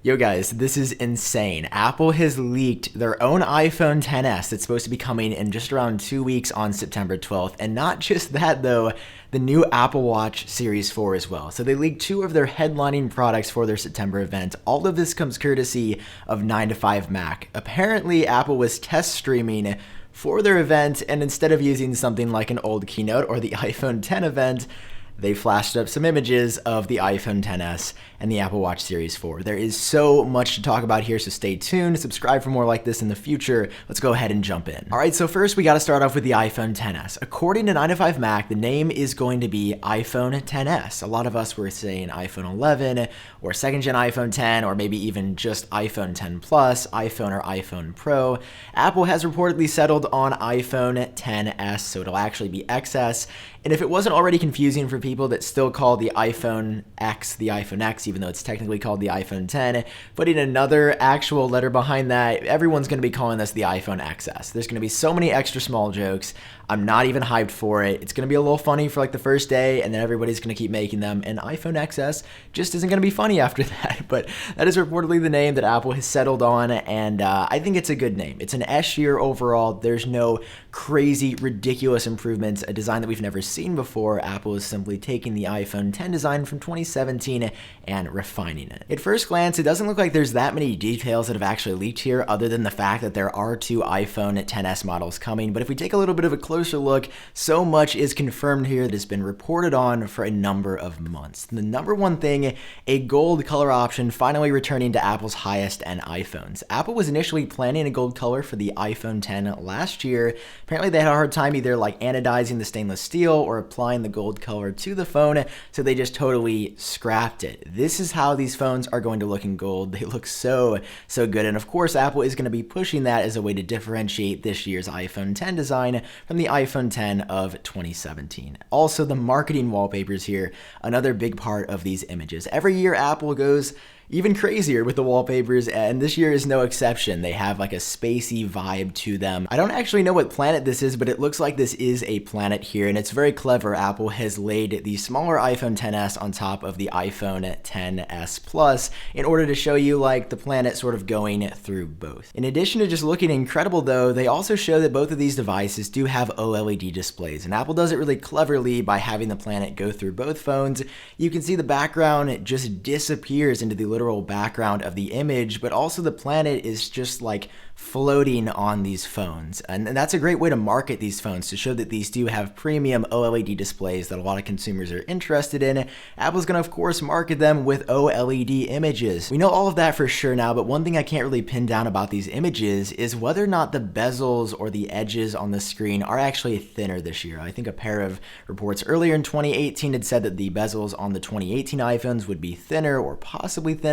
Yo guys, this is insane. Apple has leaked their own iPhone XS that's supposed to be coming in just around 2 weeks on September 12th. And not just that though, the new Apple Watch Series 4 as well. So they leaked two of their headlining products for their September event. All of this comes courtesy of 9to5Mac. Apparently, Apple was test streaming for their event, and instead of using something like an old keynote or the iPhone X event, they flashed up some images of the iPhone XS and the Apple Watch Series 4. There is so much to talk about here, so stay tuned. Subscribe for more like this in the future. Let's go ahead and jump in. All right, so first we got to start off with the iPhone XS. According to 9to5Mac, the name is going to be iPhone XS. A lot of us were saying iPhone 11 or second gen iPhone 10 or maybe even just iPhone 10 Plus, iPhone or iPhone Pro. Apple has reportedly settled on iPhone XS, so it'll actually be XS. And if it wasn't already confusing for people that still call the iPhone X the iPhone X, even though it's technically called the iPhone X, putting another actual letter behind that, everyone's going to be calling this the iPhone XS. There's going to be so many extra small jokes. I'm not even hyped for it. It's going to be a little funny for like the first day, and then everybody's going to keep making them. And iPhone XS just isn't going to be funny after that. But that is reportedly the name that Apple has settled on, and I think it's a good name. It's an S year overall. There's no crazy, ridiculous improvements, a design that we've never seen before. Apple is simply taking the iPhone X design from 2017 and refining it. At first glance, it doesn't look like there's that many details that have actually leaked here, other than the fact that there are two iPhone XS models coming. But if we take a little bit of a closer look, so much is confirmed here that has been reported on for a number of months. The number one thing, a gold color option finally returning to Apple's highest end iPhones. Apple was initially planning a gold color for the iPhone X last year. Apparently they had a hard time either like anodizing the stainless steel or applying the gold color to the phone, so they just totally scrapped it. This is how these phones are going to look in gold. They look so good, and of course Apple is going to be pushing that as a way to differentiate this year's iPhone X design from the iPhone X of 2017. Also, the marketing wallpapers here, another big part of these images. Every year Apple goes even crazier with the wallpapers, and this year is no exception. They have like a spacey vibe to them. I don't actually know what planet this is, but it looks like this is a planet here, and it's very clever. Apple has laid the smaller iPhone XS on top of the iPhone XS Plus in order to show you like the planet sort of going through both. In addition to just looking incredible though, they also show that both of these devices do have OLED displays, and Apple does it really cleverly by having the planet go through both phones. You can see the background just disappears into the literal background of the image, but also the planet is just like floating on these phones. And that's a great way to market these phones, to show that these do have premium OLED displays that a lot of consumers are interested in. Apple's gonna of course market them with OLED images. We know all of that for sure now, but one thing I can't really pin down about these images is whether or not the bezels or the edges on the screen are actually thinner this year. I think a pair of reports earlier in 2018 had said that the bezels on the 2018 iPhones would be thinner or possibly thinner,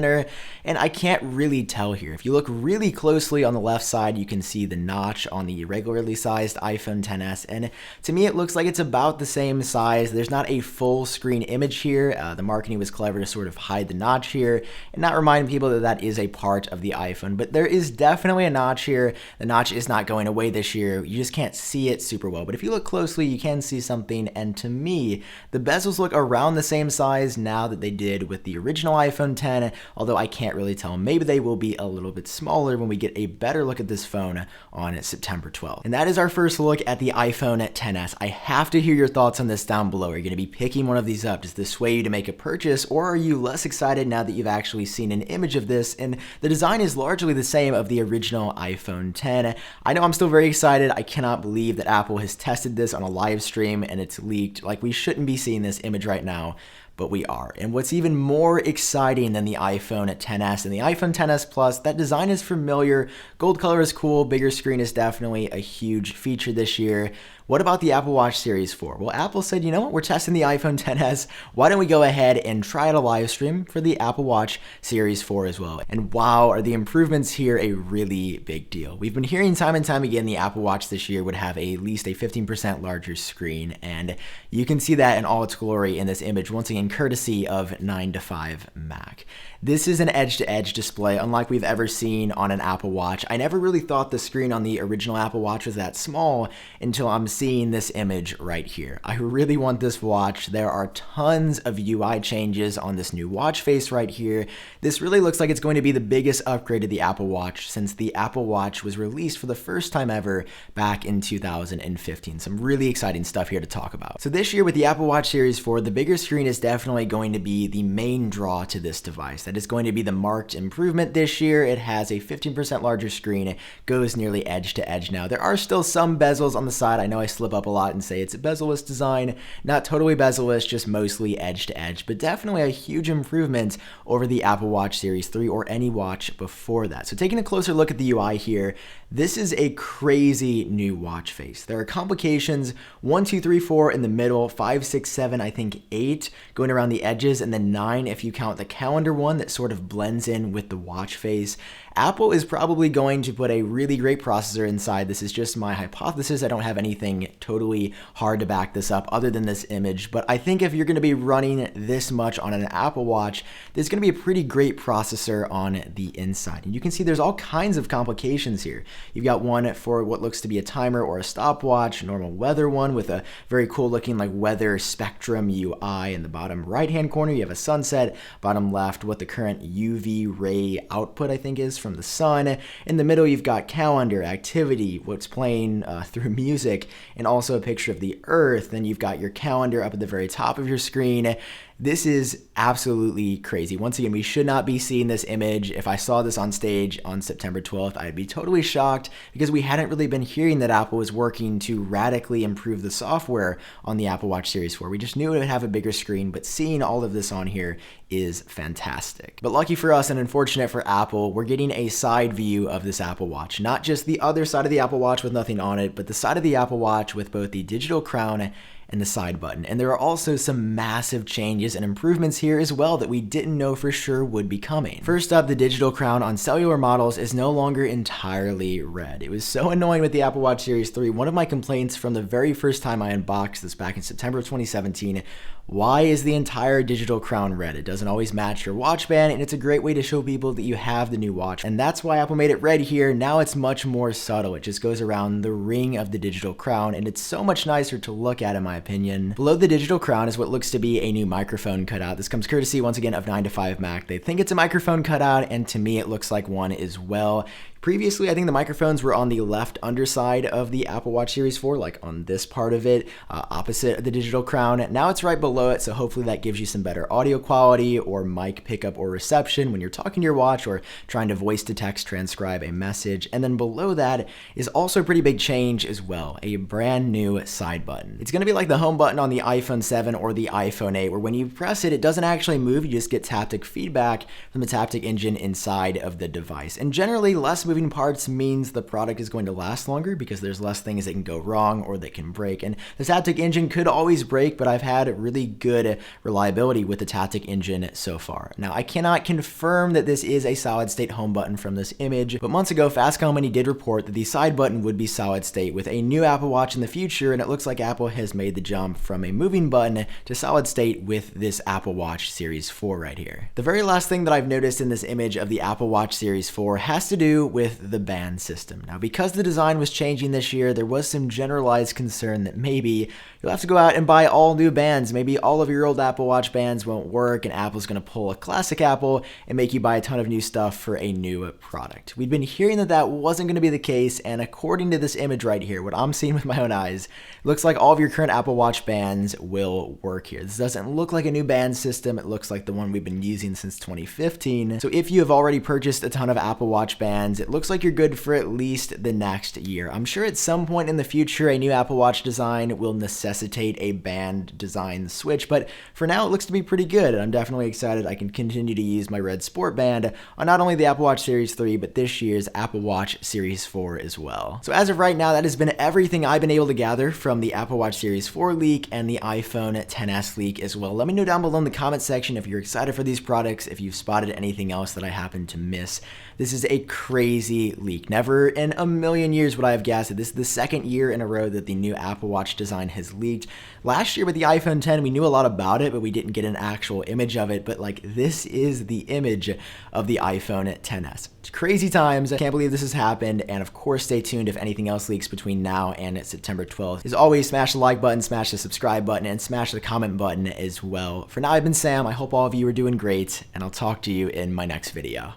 and I can't really tell here. If you look really closely on the left side, you can see the notch on the regularly sized iPhone XS, and to me it looks like it's about the same size. There's not a full screen image here. The marketing was clever to sort of hide the notch here and not remind people that that is a part of the iPhone, but there is definitely a notch here. The notch is not going away this year. You just can't see it super well, but if you look closely you can see something, and to me the bezels look around the same size now that they did with the original iPhone X, although I can't really tell. Maybe they will be a little bit smaller when we get a better look at this phone on September 12th. And that is our first look at the iPhone XS. I have to hear your thoughts on this down below. Are you going to be picking one of these up? Does this sway you to make a purchase, or are you less excited now that you've actually seen an image of this and the design is largely the same of the original iPhone X? I know I'm still very excited. I cannot believe that Apple has tested this on a live stream and it's leaked. Like, we shouldn't be seeing this image right now, but we are. And what's even more exciting than the iPhone XS and the iPhone XS Plus, that design is familiar. Gold color is cool. Bigger screen is definitely a huge feature this year. What about the Apple Watch Series 4? Well, Apple said, you know what, we're testing the iPhone XS. Why don't we go ahead and try out a live stream for the Apple Watch Series 4 as well? And wow, are the improvements here a really big deal. We've been hearing time and time again the Apple Watch this year would have at least a 15% larger screen, and you can see that in all its glory in this image, once again courtesy of 9to5Mac. This is an edge-to-edge display unlike we've ever seen on an Apple Watch. I never really thought the screen on the original Apple Watch was that small until I'm seeing this image right here. I really want this watch. There are tons of UI changes on this new watch face right here. This really looks like it's going to be the biggest upgrade to the Apple Watch since the Apple Watch was released for the first time ever back in 2015. Some really exciting stuff here to talk about. So this year with the Apple Watch Series 4, the bigger screen is definitely going to be the main draw to this device. That is going to be the marked improvement this year. It has a 15% larger screen. It goes nearly edge to edge now. There are still some bezels on the side. I know I slip up a lot and say it's a bezel-less design. Not totally bezel-less, just mostly edge to edge, but definitely a huge improvement over the Apple Watch Series 3 or any watch before that. So taking a closer look at the UI here, this is a crazy new watch face. There are complications 1, 2, 3, 4 in the middle, 5, 6, 7, I think 8 going around the edges, and then 9 if you count the calendar one that sort of blends in with the watch face. Apple is probably going to put a really great processor inside. This is just my hypothesis. I don't have anything totally hard to back this up other than this image, but I think if you're going to be running this much on an Apple Watch, there's going to be a pretty great processor on the inside. And you can see there's all kinds of complications here. You've got one for what looks to be a timer or a stopwatch, normal weather one with a very cool looking like weather spectrum UI in the bottom right hand corner. You have a sunset, bottom left what the current UV ray output I think is from the sun. In the middle you've got calendar, activity, what's playing through music, and also a picture of the earth. Then you've got your calendar up at the very top of your screen. This is absolutely crazy. Once again, we should not be seeing this image. If I saw this on stage on September 12th, I'd be totally shocked because we hadn't really been hearing that Apple was working to radically improve the software on the Apple Watch Series 4. We just knew it would have a bigger screen, but seeing all of this on here is fantastic. But lucky for us and unfortunate for Apple, we're getting a side view of this Apple Watch. Not just the other side of the Apple Watch with nothing on it, but the side of the Apple Watch with both the digital crown and the side button. And there are also some massive changes and improvements here as well that we didn't know for sure would be coming. First up, the digital crown on cellular models is no longer entirely red. It was so annoying with the Apple Watch Series 3. One of my complaints from the very first time I unboxed this back in September of 2017, why is the entire digital crown red? It doesn't always match your watch band, and it's a great way to show people that you have the new watch. And that's why Apple made it red here. Now it's much more subtle. It just goes around the ring of the digital crown, and it's so much nicer to look at in my opinion. Below the digital crown is what looks to be a new microphone cutout. This comes courtesy once again of 9to5Mac. They think it's a microphone cutout, and to me it looks like one as well. Previously, I think the microphones were on the left underside of the Apple Watch Series 4, like on this part of it, opposite the digital crown. Now it's right below it, so hopefully that gives you some better audio quality or mic pickup or reception when you're talking to your watch or trying to voice to text transcribe a message. And then below that is also a pretty big change as well, a brand new side button. It's going to be like the home button on the iPhone 7 or the iPhone 8, where when you press it, it doesn't actually move, you just get taptic feedback from the taptic engine inside of the device. And generally, less moving parts means the product is going to last longer because there's less things that can go wrong or that can break. And the taptic engine could always break, but I've had really good reliability with the taptic engine so far. Now, I cannot confirm that this is a solid state home button from this image, but months ago, Fast Company did report that the side button would be solid state with a new Apple Watch in the future, and it looks like Apple has made the jump from a moving button to solid state with this Apple Watch Series 4 right here. The very last thing that I've noticed in this image of the Apple Watch Series 4 has to do with the band system. Now, because the design was changing this year, there was some generalized concern that maybe you'll have to go out and buy all new bands. Maybe all of your old Apple Watch bands won't work, and Apple's going to pull a classic Apple and make you buy a ton of new stuff for a new product. We'd been hearing that that wasn't going to be the case, and according to this image right here, what I'm seeing with my own eyes, it looks like all of your current Apple Watch bands will work here. This doesn't look like a new band system. It looks like the one we've been using since 2015. So if you have already purchased a ton of Apple Watch bands, it looks like you're good for at least the next year. I'm sure at some point in the future, a new Apple Watch design will necessitate a band design switch, but for now it looks to be pretty good, and I'm definitely excited I can continue to use my red sport band on not only the Apple Watch Series 3, but this year's Apple Watch Series 4 as well. So as of right now, that has been everything I've been able to gather from the Apple Watch Series 4 leak and the iPhone XS leak as well. Let me know down below in the comment section if you're excited for these products, if you've spotted anything else that I happen to miss. This is a crazy leak. Never in a million years would I have guessed it. This is the second year in a row that the new Apple Watch design has leaked. Last year with the iPhone 10, we knew a lot about it, but we didn't get an actual image of it. But like, this is the image of the iPhone XS. It's crazy times. I can't believe this has happened. And of course, stay tuned if anything else leaks between now and September 12th. As always, smash the like button, smash the subscribe button, and smash the comment button as well. For now, I've been Sam. I hope all of you are doing great, and I'll talk to you in my next video.